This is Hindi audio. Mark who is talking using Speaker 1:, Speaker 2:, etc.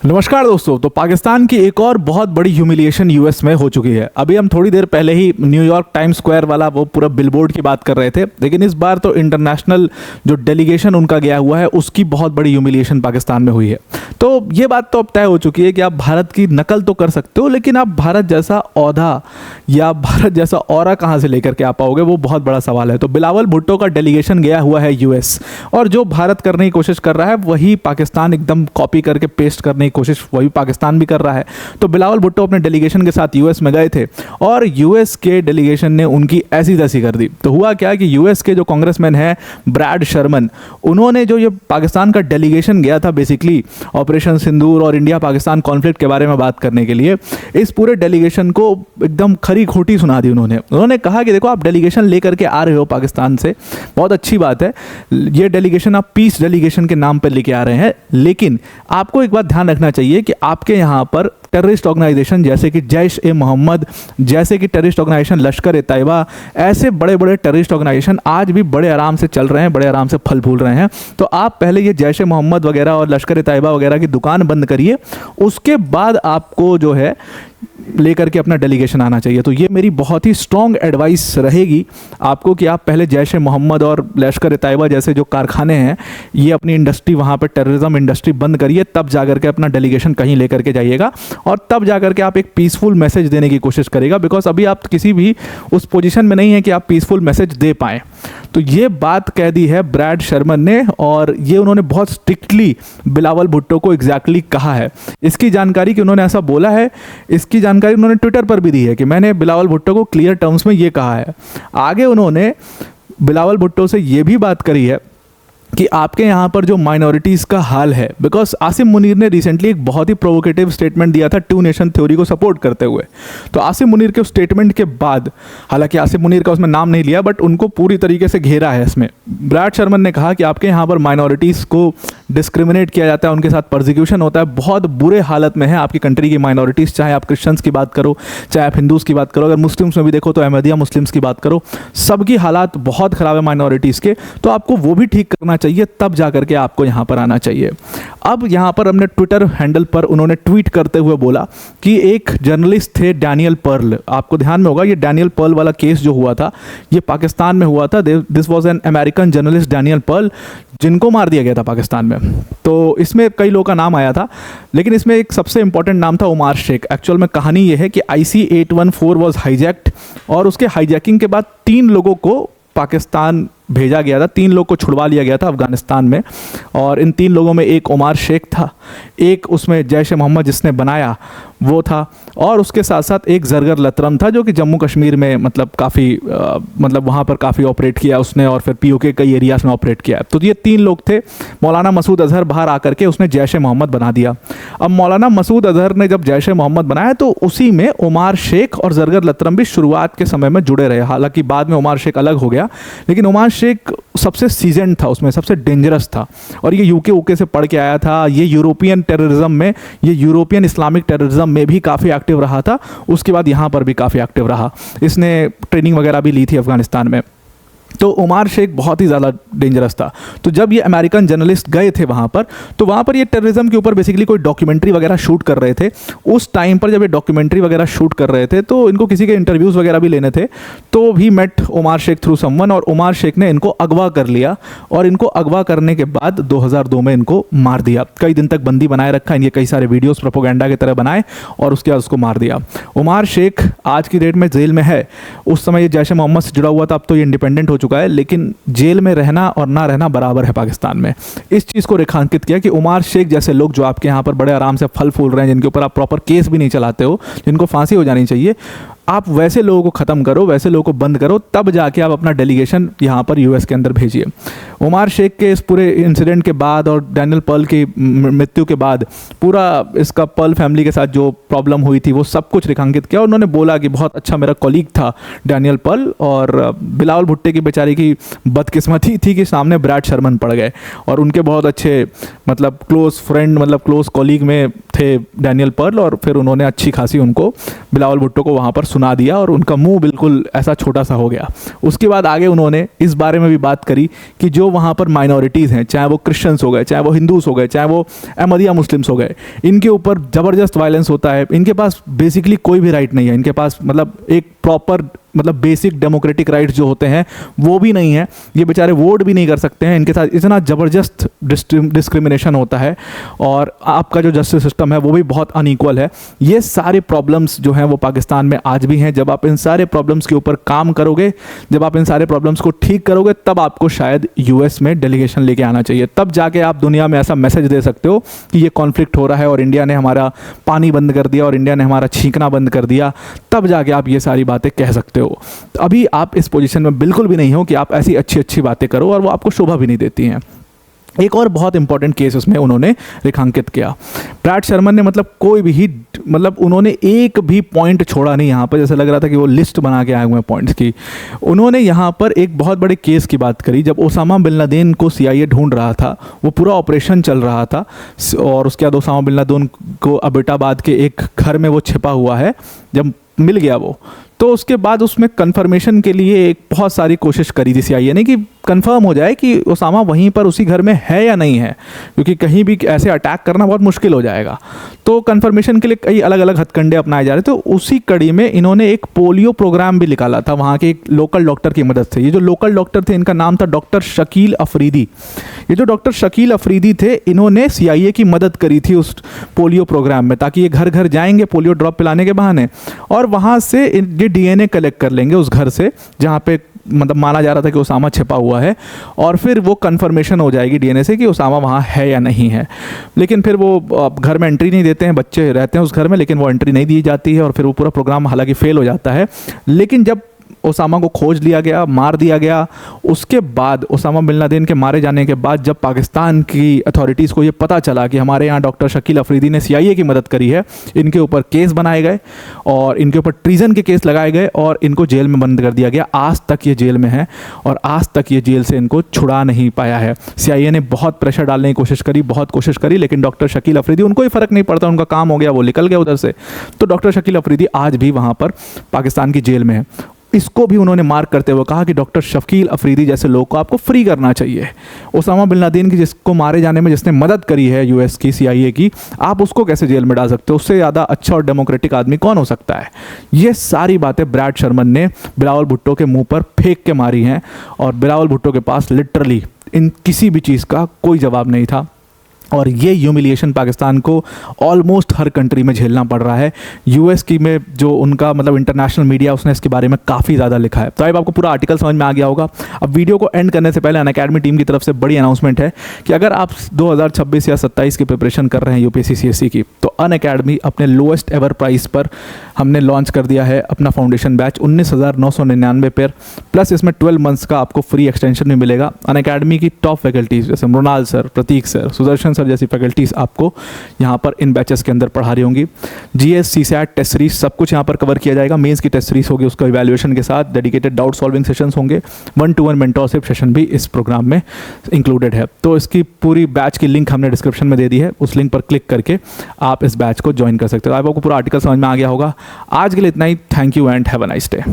Speaker 1: नमस्कार दोस्तों। तो पाकिस्तान की एक और बहुत बड़ी ह्यूमिलिएशन यूएस में हो चुकी है। अभी हम थोड़ी देर पहले ही न्यूयॉर्क टाइम्स स्क्वायर वाला वो पूरा बिलबोर्ड की बात कर रहे थे, लेकिन इस बार तो इंटरनेशनल जो डेलीगेशन उनका गया हुआ है उसकी बहुत बड़ी ह्यूमिलिएशन पाकिस्तान में हुई है। तो ये बात तो अब तय हो चुकी है कि आप भारत की नकल तो कर सकते हो, लेकिन आप भारत जैसा औहदा या भारत जैसा ऑरा कहाँ से लेकर के आ पाओगे, वो बहुत बड़ा सवाल है। तो बिलावल भुट्टो का डेलीगेशन गया हुआ है यूएस, और जो भारत करने की कोशिश कर रहा है वही पाकिस्तान एकदम कॉपी करके पेस्ट करने कोशिश वही पाकिस्तान भी कर रहा है। तो बिलावल भुट्टो अपने डेलीगेशन के साथ यूएस में गए थे और यूएस के डेलीगेशन ने उनकी ऐसी तैसी कर दी। तो हुआ क्या कि यूएस के जो कांग्रेसमैन हैं ब्रैड शर्मन, उन्होंने जो ये पाकिस्तान का डेलीगेशन गया था बेसिकली ऑपरेशन सिंदूर और इंडिया पाकिस्तान कॉन्फ्लिक्ट के बारे में बात करने के लिए, इस पूरे डेलीगेशन को एकदम खरी खोटी सुना दी। उन्होंने कहा कि देखो, आप डेलीगेशन लेकर के आ रहे हो पाकिस्तान से, बहुत अच्छी बात है, ये डेलीगेशन आप पीस डेलीगेशन के नाम पर लेके आ रहे हैं, लेकिन आपको एक बात ध्यान रखना चाहिए कि आपके यहाँ पर टेररिस्ट ऑर्गेनाइजेशन जैसे कि जैश ए मोहम्मद, जैसे कि टेररिस्ट ऑर्गेनाइजेशन लश्कर ए तैयबा, ऐसे बड़े बड़े टेररिस्ट ऑर्गेनाइजेशन आज भी बड़े आराम से चल रहे हैं, बड़े आराम से फल फूल रहे हैं। तो आप पहले ये जैश ए मोहम्मद वगैरह और लश्कर ए तैयबा वगैरह की दुकान बंद करिए, उसके बाद आपको जो है लेकर के अपना डेलीगेशन आना चाहिए। तो ये मेरी बहुत ही स्ट्रॉन्ग एडवाइस रहेगी आपको कि आप पहले जैश ए मोहम्मद और लश्कर ए तैयबा जैसे जो कारखाने हैं, ये अपनी इंडस्ट्री वहाँ पर टेररिज्म इंडस्ट्री बंद करिए, तब जाकर के अपना डेलीगेशन कहीं लेकर के जाइएगा और तब जाकर के आप एक पीसफुल मैसेज देने की कोशिश करेगा। बिकॉज अभी आप किसी भी उस पोजीशन में नहीं है कि आप पीसफुल मैसेज दे पाएँ। तो ये बात कह दी है ब्रैड शर्मन ने, और ये उन्होंने बहुत स्ट्रिक्टली बिलावल भुट्टो को एग्जैक्टली कहा है। इसकी जानकारी कि उन्होंने ऐसा बोला है, इसकी जानकारी उन्होंने ट्विटर पर भी दी है कि मैंने बिलावल भुट्टो को क्लियर टर्म्स में ये कहा है। आगे उन्होंने बिलावल भुट्टो से ये भी बात करी है कि आपके यहाँ पर जो माइनॉरिटीज़ का हाल है, बिकॉज आसिम मुनीर ने रिसेंटली एक बहुत ही प्रोवोकेटिव स्टेटमेंट दिया था टू नेशन थ्योरी को सपोर्ट करते हुए। तो आसिम मुनीर के स्टेटमेंट के बाद, हालांकि आसिम मुनीर का उसमें नाम नहीं लिया, बट उनको पूरी तरीके से घेरा है इसमें। ब्रैड शर्मन ने कहा कि आपके यहाँ पर माइनॉरिटीज़ को डिस्क्रिमिनेट किया जाता है, उनके साथ परसिक्यूशन होता है, बहुत बुरे हालत में है आपकी कंट्री की माइनॉरिटीज़, चाहे आप क्रिश्चियंस की बात करो, चाहे आप हिंदूज़ की बात करो, अगर मुस्लिम्स में भी देखो तो अहमदिया मुस्लिम्स की बात करो, सबकी हालात बहुत ख़राब है माइनॉरिटीज़ के। तो आपको वो भी ठीक करना चाहिए, तब जा करके आपको यहाँ पर आना चाहिए। अब यहाँ पर हमने ट्विटर हैंडल पर उन्होंने ट्वीट करते हुए बोला कि एक जर्नलिस्ट थे डैनियल पर्ल, आपको ध्यान में होगा ये डैनियल पर्ल वाला केस जो हुआ था ये पाकिस्तान में हुआ था। This was an American journalist Daniel Pearl, जिनको मार दिया गया था पाकिस्तान में। तो इसमें कई लोगों का नाम आया था, लेकिन इसमें एक सबसे इंपॉर्टेंट नाम था उमार शेख। एक्चुअल में कहानी ये है कि IC-814 वाज हाईजैक्ड, और उसके हाईजैकिंग के बाद 3 लोगों को पाकिस्तान भेजा गया था, 3 लोग को छुड़वा लिया गया था अफगानिस्तान में, और इन 3 लोगों में एक उमार शेख था, एक उसमें जैश ए मोहम्मद जिसने बनाया वो था, और उसके साथ साथ एक जरगर लतरम था जो कि जम्मू कश्मीर में मतलब काफ़ी मतलब वहाँ पर काफ़ी ऑपरेट किया उसने, और फिर POK कई एरियाज में ऑपरेट किया। तो ये 3 लोग थे। मौलाना मसूद अजहर बाहर आकर के उसने जैश ए मोहम्मद बना दिया। अब मौलाना मसूद अजहर ने जब जैश ए मोहम्मद बनाया तो उसी में उमार शेख और जरगर लतरम भी शुरुआत के समय में जुड़े रहे। हालांकि बाद में उमार शेख अलग हो गया, लेकिन उमार शेख सबसे सीजन था, उसमें सबसे डेंजरस था, और ये UK से पढ़ के आया था। ये यूरोपियन टेररिज्म में, ये यूरोपियन इस्लामिक टेररिज्म में भी काफ़ी एक्टिव रहा था, उसके बाद यहाँ पर भी काफ़ी एक्टिव रहा। इसने ट्रेनिंग वगैरह भी ली थी अफगानिस्तान में। तो उमार शेख बहुत ही ज़्यादा डेंजरस था। तो जब ये अमेरिकन जर्नलिस्ट गए थे वहाँ पर, तो वहाँ पर ये टेररिज्म के ऊपर बेसिकली कोई डॉक्यूमेंट्री वगैरह शूट कर रहे थे। उस टाइम पर जब ये डॉक्यूमेंट्री वगैरह शूट कर रहे थे तो इनको किसी के इंटरव्यूज़ वगैरह भी लेने थे, तो भी मेट उमार शेख थ्रू समवन, और उमार शेख ने इनको अगवा कर लिया, और इनको अगवा करने के बाद 2002 में इनको मार दिया। कई दिन तक बंदी बनाए रखा, इनके कई सारे वीडियोज़ प्रोपोगेंडा की तरह बनाए, और उसके बाद उसको मार दिया। उमार शेख आज की डेट में जेल में है। उस समय ये जैश ए मोहम्मद से जुड़ा हुआ था, अब तो ये इंडिपेंडेंट हो चुका है, लेकिन जेल में रहना और ना रहना बराबर है पाकिस्तान में। इस चीज़ को रेखांकित किया कि उमार शेख जैसे लोग जो आपके यहाँ पर बड़े आराम से फल फूल रहे हैं, जिनके ऊपर आप प्रॉपर केस भी नहीं चलाते हो, जिनको फांसी हो जानी चाहिए, आप वैसे लोगों को ख़त्म करो, वैसे लोगों को बंद करो, तब जाके आप अपना डेलीगेशन यहाँ पर US के अंदर भेजिए। उमार शेख के इस पूरे इंसिडेंट के बाद और डैनियल पर्ल की मृत्यु के बाद पूरा इसका पर्ल फैमिली के साथ जो प्रॉब्लम हुई थी वो सब कुछ रेखांकित किया। उन्होंने बोला कि बहुत अच्छा मेरा कॉलीग था डैनियल पर्ल, और बिलावल भुट्टो की बेचारी की बदकिस्मती थी कि सामने ब्रैड शर्मन पड़ गए, और उनके बहुत अच्छे मतलब क्लोज फ्रेंड, मतलब क्लोज कॉलीग में थे डैनियल पर्ल, और फिर उन्होंने अच्छी खासी उनको बिलावल भुट्टो को वहाँ पर सुना दिया और उनका मुंह बिल्कुल ऐसा छोटा सा हो गया। उसके बाद आगे उन्होंने इस बारे में भी बात करी कि जो वहाँ पर माइनॉरिटीज़ हैं, चाहे वो क्रिश्चियंस हो गए, चाहे वो हिंदूस हो गए, चाहे वो अहमदिया मुस्लिम्स हो गए, इनके ऊपर ज़बरदस्त वायलेंस होता है। इनके पास बेसिकली कोई भी राइट नहीं है, इनके पास मतलब एक प्रॉपर मतलब बेसिक डेमोक्रेटिक राइट्स जो होते हैं वो भी नहीं है। ये बेचारे वोट भी नहीं कर सकते हैं, इनके साथ इतना ज़बरदस्त डिस्क्रिमिनेशन होता है और आपका जो जस्टिस सिस्टम है वो भी बहुत अनइक्वल है। ये सारे प्रॉब्लम्स जो हैं वो पाकिस्तान में आज भी हैं। जब आप इन सारे प्रॉब्लम्स के ऊपर काम करोगे, जब आप इन सारे प्रॉब्लम्स को ठीक करोगे, तब आपको शायद यूएस में डेलीगेशन लेके आना चाहिए। तब जाके आप दुनिया में ऐसा मैसेज दे सकते हो कि ये कॉन्फ्लिक्ट हो रहा है और इंडिया ने हमारा पानी बंद कर दिया और इंडिया ने हमारा छींकना बंद कर दिया। तब जाके आप ये सारी बातें कह सकते हो। अभी आप इस पोजीशन में बिल्कुल भी नहीं हो कि आप ऐसी अच्छी अच्छी बातें करो और वो आपको शोभा भी नहीं देती हैं। एक और बहुत इंपॉर्टेंट केस उसमें उन्होंने रेखांकित किया। ब्रैड शर्मन ने मतलब कोई भी मतलब उन्होंने एक भी पॉइंट छोड़ा नहीं यहाँ पर, जैसे लग रहा था कि वो लिस्ट बना के आए हुए हैं पॉइंट्स की। उन्होंने यहाँ पर एक बहुत बड़े केस की बात करी। जब ओसामा बिन लादेन को CIA ढूंढ रहा था, वो पूरा ऑपरेशन चल रहा था और उसके बाद ओसामा बिन लादेन को अबेटाबाद के एक घर में वो छिपा हुआ है, जब मिल गया वो, तो उसके बाद उसमें कंफर्मेशन के लिए एक बहुत सारी कोशिश करी थी CIA ने कि कंफर्म हो जाए कि ओसामा वहीं पर उसी घर में है या नहीं है, क्योंकि कहीं भी ऐसे अटैक करना बहुत मुश्किल हो जाएगा। तो कंफर्मेशन के लिए कई अलग अलग हथकंडे अपनाए जा रहे थे। तो उसी कड़ी में इन्होंने एक पोलियो प्रोग्राम भी निकाला था वहाँ के एक लोकल डॉक्टर की मदद से। ये जो लोकल डॉक्टर थे, इनका नाम था डॉक्टर शकील अफरीदी। ये जो डॉक्टर शकील अफरीदी थे, इन्होंने CIA की मदद करी थी उस पोलियो प्रोग्राम में, ताकि ये घर घर जाएंगे पोलियो ड्रॉप पिलाने के बहाने और वहाँ से ये DNA कलेक्ट कर लेंगे उस घर से जहाँ पे मतलब माना जा रहा था कि ओसामा छिपा हुआ है, और फिर वो कंफर्मेशन हो जाएगी DNA से कि ओसामा वहाँ है या नहीं है। लेकिन फिर वो घर में एंट्री नहीं देते हैं, बच्चे रहते हैं उस घर में, लेकिन वो एंट्री नहीं दी जाती है और फिर वो पूरा प्रोग्राम हालांकि फेल हो जाता है। लेकिन जब ओसामा को खोज लिया गया, मार दिया गया, उसके बाद ओसामा बिन लादेन के मारे जाने के बाद जब पाकिस्तान की अथॉरिटीज़ को ये पता चला कि हमारे यहाँ डॉक्टर शकील अफरीदी ने CIA की मदद करी है, इनके ऊपर केस बनाए गए और इनके ऊपर ट्रीजन के केस लगाए गए और इनको जेल में बंद कर दिया गया। आज तक ये जेल में है और आज तक ये जेल से इनको छुड़ा नहीं पाया है। CIA ने बहुत प्रेशर डालने की कोशिश करी, बहुत कोशिश करी, लेकिन डॉक्टर शकील अफरीदी, उनको ही फ़र्क नहीं पड़ता, उनका काम हो गया, वो निकल गया उधर से। तो डॉक्टर शकील अफरीदी आज भी वहाँ पर पाकिस्तान की जेल में है। इसको भी उन्होंने मार्क करते हुए कहा कि डॉक्टर शकील अफरीदी जैसे लोग को आपको फ्री करना चाहिए। ओसामा बिन लादेन की जिसको मारे जाने में जिसने मदद करी है US की, CIA की, आप उसको कैसे जेल में डाल सकते हो? उससे ज़्यादा अच्छा और डेमोक्रेटिक आदमी कौन हो सकता है? ये सारी बातें ब्रैड शर्मन ने बिलावल भुट्टो के मुंह पर फेंक के मारी हैं और बिलावल भुट्टो के पास लिटरली इन किसी भी चीज़ का कोई जवाब नहीं था। और ये ह्यूमिलिएशन पाकिस्तान को ऑलमोस्ट हर कंट्री में झेलना पड़ रहा है। US की में जो उनका मतलब इंटरनेशनल मीडिया, उसने इसके बारे में काफ़ी ज़्यादा लिखा है। तो अब आपको पूरा आर्टिकल समझ में आ गया होगा। अब वीडियो को एंड करने से पहले अनअकैडमी टीम की तरफ से बड़ी अनाउंसमेंट है कि अगर आप 2026 या 27 की प्रिपरेशन कर रहे हैं UPSC CSE की, तो अनअकैडमी अपने लोएस्ट एवर प्राइस पर हमने लॉन्च कर दिया है अपना फाउंडेशन बैच 19,999 पर, प्लस इसमें 12 मंथ्स का आपको फ्री एक्सटेंशन भी मिलेगा। अनअकैडमी की टॉप फैकल्टीज़ जैसे मृणाल सर, प्रतीक सर, सुदर्शन सर जैसी फैकल्टीज़ आपको यहाँ पर इन बैचेस के अंदर पढ़ा रही होंगी। GS, CSAT, टेस्ट सीरीज सब कुछ यहाँ पर कवर किया जाएगा। मेंस की टेस्ट सीरीज होगी, उसका इवैल्यूएशन के साथ डेडिकेटेड डाउट सॉल्विंग सेशंस होंगे। 1-to-1 मेंटरशिप सेशन भी इस प्रोग्राम में इंक्लूडेड है। तो इसकी पूरी बैच की लिंक हमने डिस्क्रिप्शन में दे दी है, उस लिंक पर क्लिक करके आप इस बैच को ज्वाइन कर सकते हो। आपको पूरा आर्टिकल समझ में आ गया होगा। आज के लिए इतना ही। Thank you and have a nice day.